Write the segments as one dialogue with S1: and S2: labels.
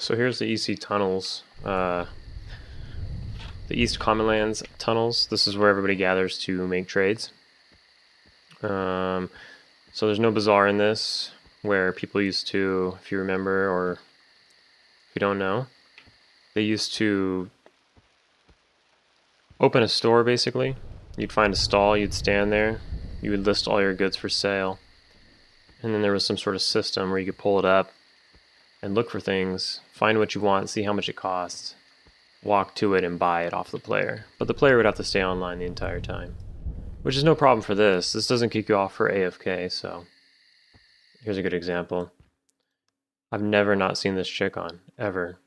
S1: So here's the EC tunnels, the East Commonlands tunnels. This is where everybody gathers to make trades. So there's no bazaar in this, where people used to, if you remember, or if you don't know, they used to open a store basically. You'd find a stall, you'd stand there, you would list all your goods for sale, and then there was some sort of system where you could pull it up and look for things, find what you want, see how much it costs, walk to it and buy it off the player. But the player would have to stay online the entire time, which is no problem for this. This doesn't kick you off for AFK, so here's a good example. I've never not seen this chick on, ever.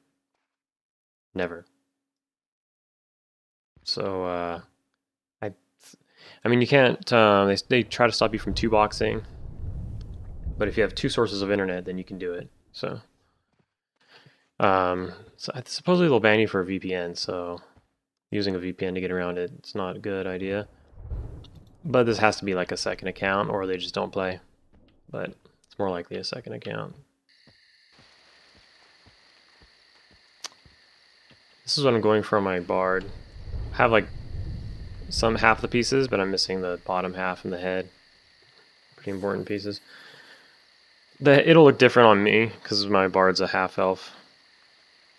S1: Never. So, I mean, you can't, they try to stop you from 2-boxing, but if you have 2 sources of internet, then you can do it, so. Supposedly they'll ban you for a VPN, so using a VPN to get around it, it's not a good idea. But this has to be like a second account, or they just don't play. But it's more likely a second account. This is what I'm going for on my Bard. I have like half the pieces, but I'm missing the bottom half and the head. Pretty important pieces. It'll look different on me, because my Bard's a half-elf.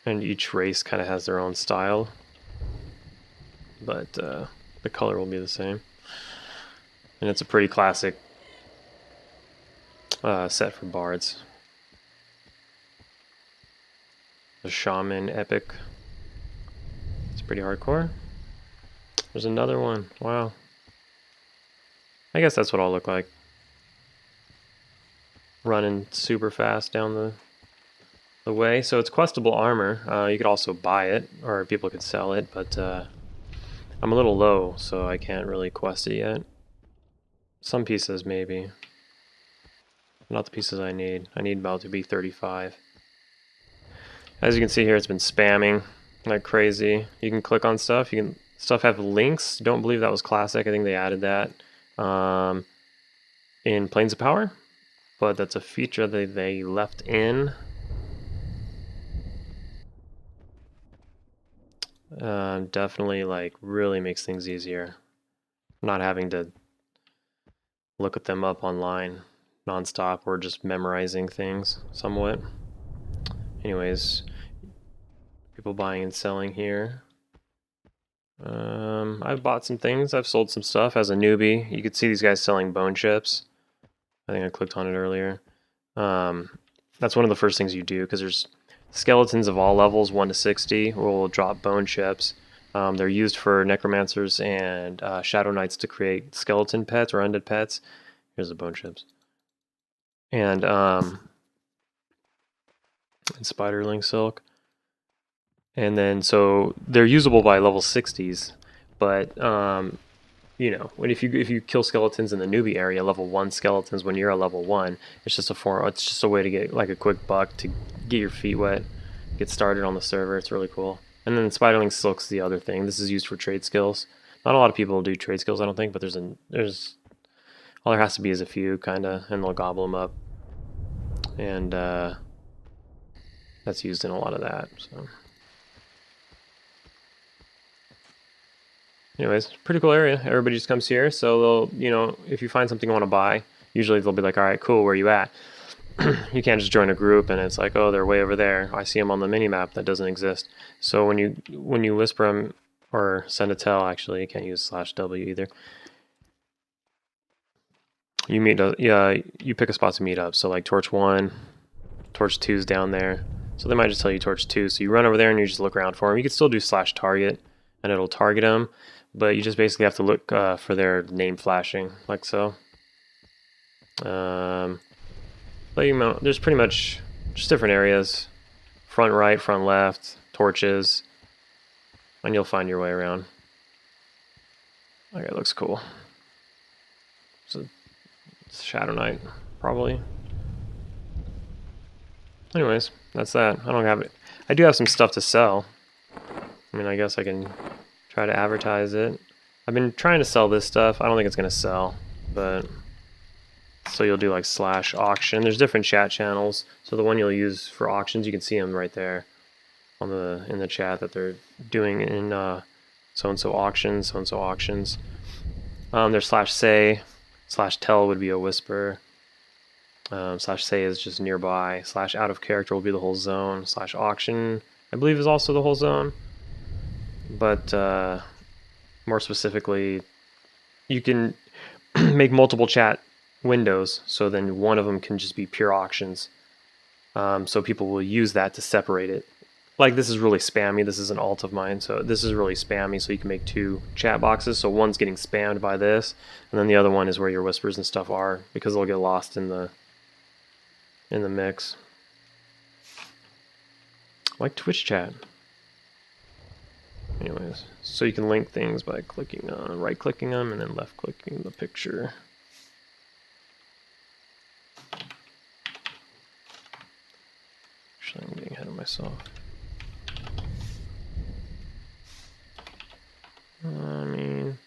S1: And each race kind of has their own style. But the color will be the same. And it's a pretty classic set for Bards. The Shaman Epic. It's pretty hardcore. There's another one. Wow. I guess that's what I'll look like. Running super fast down the way. So it's questable armor. You could also buy it, or people could sell it, but I'm a little low, so I can't really quest it yet. Some pieces maybe. Not the pieces I need. I need about to be 35. As you can see here, it's been spamming like crazy. You can click on stuff. Stuff have links. Don't believe that was classic. I think they added that in Planes of Power, but that's a feature that they left in. Definitely like really makes things easier. Not having to look at them up online nonstop or just memorizing things somewhat. Anyways, people buying and selling here. I've bought some things. I've sold some stuff as a newbie. You could see these guys selling bone chips. I think I clicked on it earlier. That's one of the first things you do, because there's skeletons of all levels, 1 to 60, will drop bone chips. They're used for necromancers and shadow knights to create skeleton pets or undead pets. Here's the bone chips. And spiderling silk. And then, so they're usable by level 60s, but you know, if you kill skeletons in the newbie area, level 1 skeletons, when you're a level 1, it's just a way to get like a quick buck to get your feet wet, get started on the server. It's really cool. And then spiderling silk's the other thing. This is used for trade skills. Not a lot of people do trade skills, I don't think, but there's all there has to be is a few, kinda, and they'll gobble them up. And that's used in a lot of that. So, anyways, pretty cool area. Everybody just comes here, so they'll, you know, if you find something you want to buy, usually they'll be like, all right, cool, where are you at? You can't just join a group and it's like, oh, they're way over there. I see them on the mini map. That doesn't exist. So when you whisper them, or send a tell, actually, you can't use /W either. You pick a spot to meet up. So like Torch 1, Torch 2's down there. So they might just tell you Torch 2. So you run over there and you just look around for them. You can still do /target and it'll target them, but you just basically have to look for their name flashing, like so. But you know, there's pretty much just different areas. Front right, front left, torches, and you'll find your way around. Okay, it looks cool. So it's Shadow Knight, probably. Anyways, that's that. I don't have it. I do have some stuff to sell. I mean, I guess I can try to advertise it. I've been trying to sell this stuff. I don't think it's gonna sell, but So you'll do like /auction. There's different chat channels. So the one you'll use for auctions, you can see them right there on in the chat that they're doing in so-and-so auctions, so-and-so auctions. There's /say, /tell would be a whisper. /say is just nearby. /out of character will be the whole zone. /auction, I believe, is also the whole zone. But more specifically, you can make multiple chat windows, so then one of them can just be pure auctions. So people will use that to separate it. Like, this is really spammy. This is an alt of mine, so this is really spammy, so you can make 2 chat boxes. So one's getting spammed by this, and then the other one is where your whispers and stuff are, because they'll get lost in the mix. Like Twitch chat. Anyways, so you can link things by clicking on, right-clicking them, and then left-clicking the picture. Actually, I'm getting ahead of myself. I mean,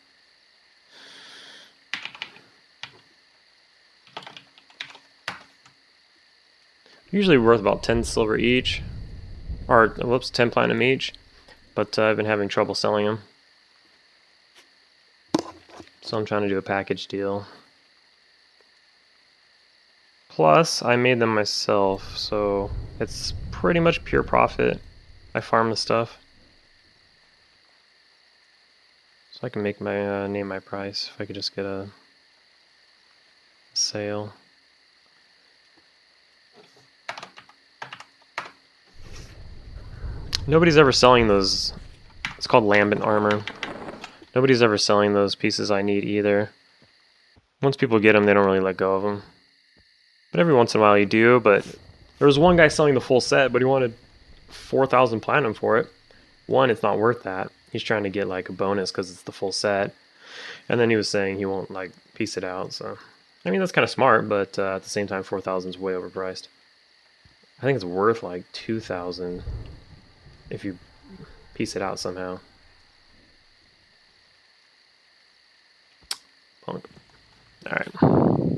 S1: usually worth about 10 silver each, or whoops, 10 platinum each, but I've been having trouble selling them. So I'm trying to do a package deal. Plus, I made them myself, so it's pretty much pure profit. I farm the stuff. So I can make my name my price if I could just get a sale. Nobody's ever selling those. It's called lambent armor. Nobody's ever selling those pieces I need either. Once people get them, they don't really let go of them. But every once in a while you do. But there was one guy selling the full set, but he wanted 4,000 platinum for it. One, it's not worth that. He's trying to get like a bonus because it's the full set. And then he was saying he won't like piece it out. So, I mean, that's kind of smart, but at the same time, 4,000 is way overpriced. I think it's worth like 2,000 if you piece it out somehow. Punk. Alright.